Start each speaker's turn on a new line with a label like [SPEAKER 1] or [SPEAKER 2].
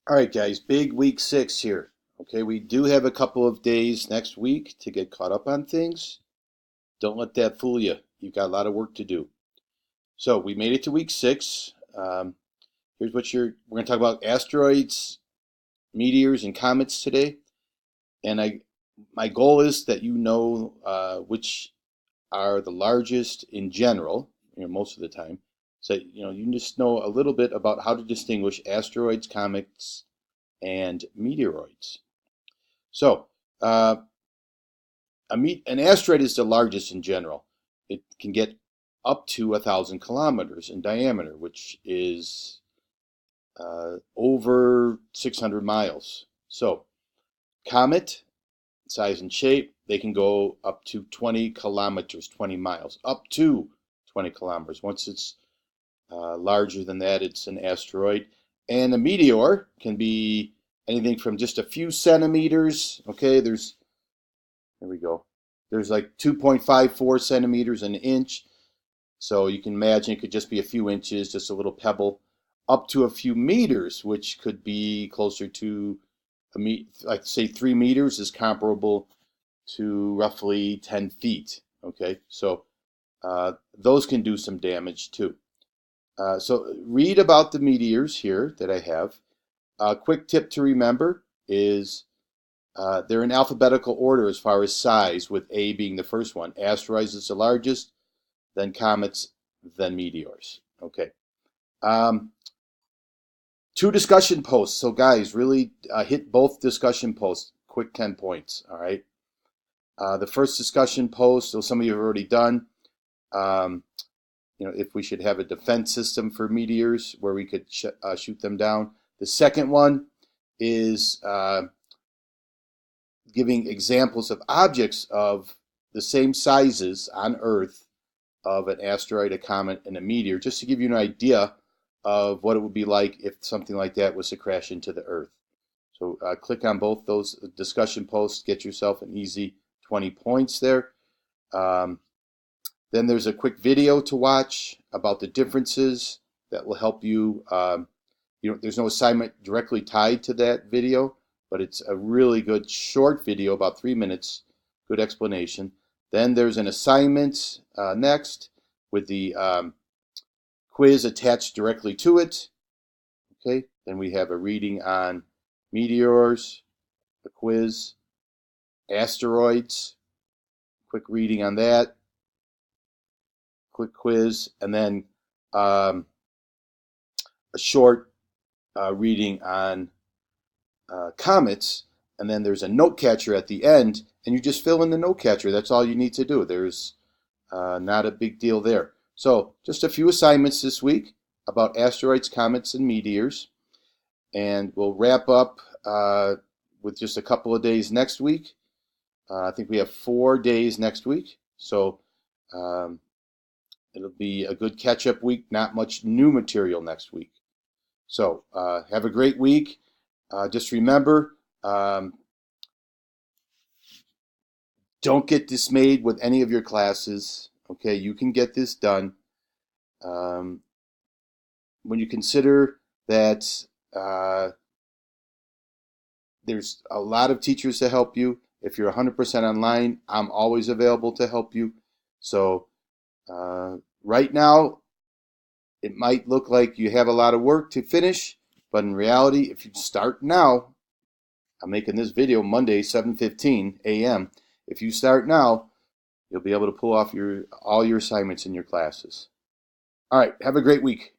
[SPEAKER 1] All right, guys, big week 6 here. Okay, we do have a couple of days next week to get caught up on things. Don't let that fool you. You've got a lot of work to do. So we made it to week 6. Here's what we're going to talk about asteroids, meteors, and comets today. And my goal is that you know which are the largest in general, most of the time. So you just know a little bit about how to distinguish asteroids, comets, and meteoroids. So, uh, an asteroid is the largest in general. It can get up to 1,000 kilometers in diameter, which is over 600 miles. So, comet, size and shape, they can go up to 20 kilometers, 20 miles, up to 20 kilometers. Once it's larger than that, it's an asteroid. And a meteor can be anything from just a few centimeters. Okay, there we go. There's like 2.54 centimeters an inch. So you can imagine it could just be a few inches, just a little pebble, up to a few meters, which could be closer to like say 3 meters is comparable to roughly 10 feet. Okay, so those can do some damage too. So read about the meteors here that I have. A quick tip to remember is they're in alphabetical order as far as size, with A being the first one. Asteroids is the largest, then comets, then meteors. Okay. Um, 2 discussion posts. So guys, really hit both discussion posts. Quick 10 points. All right. The first discussion post, so some of you have already done. Um, if we should have a defense system for meteors where we could shoot them down. The second one is giving examples of objects of the same sizes on Earth of an asteroid, a comet, and a meteor, just to give you an idea of what it would be like if something like that was to crash into the Earth. So click on both those discussion posts, get yourself an easy 20 points there. Then there's a quick video to watch about the differences that will help you. There's no assignment directly tied to that video, but it's a really good short video, about 3 minutes, good explanation. Then there's an assignment next with the quiz attached directly to it. Okay, then we have a reading on meteors, a quiz, asteroids, quick reading on that, quick quiz, and then a short reading on comets, and then there's a note catcher at the end, and you just fill in the note catcher. That's all you need to do. There's not a big deal there. So just a few assignments this week about asteroids, comets, and meteors, and we'll wrap up with just a couple of days next week. I think we have 4 days next week, so it'll be a good catch-up week. Not much new material next week. So have a great week. Just remember, don't get dismayed with any of your classes. Okay, you can get this done. When you consider that there's a lot of teachers to help you. If you're 100% online, I'm always available to help you. So right now, it might look like you have a lot of work to finish, but in reality, if you start now, I'm making this video Monday, 7:15 a.m. If you start now, you'll be able to pull off all your assignments in your classes. All right, have a great week.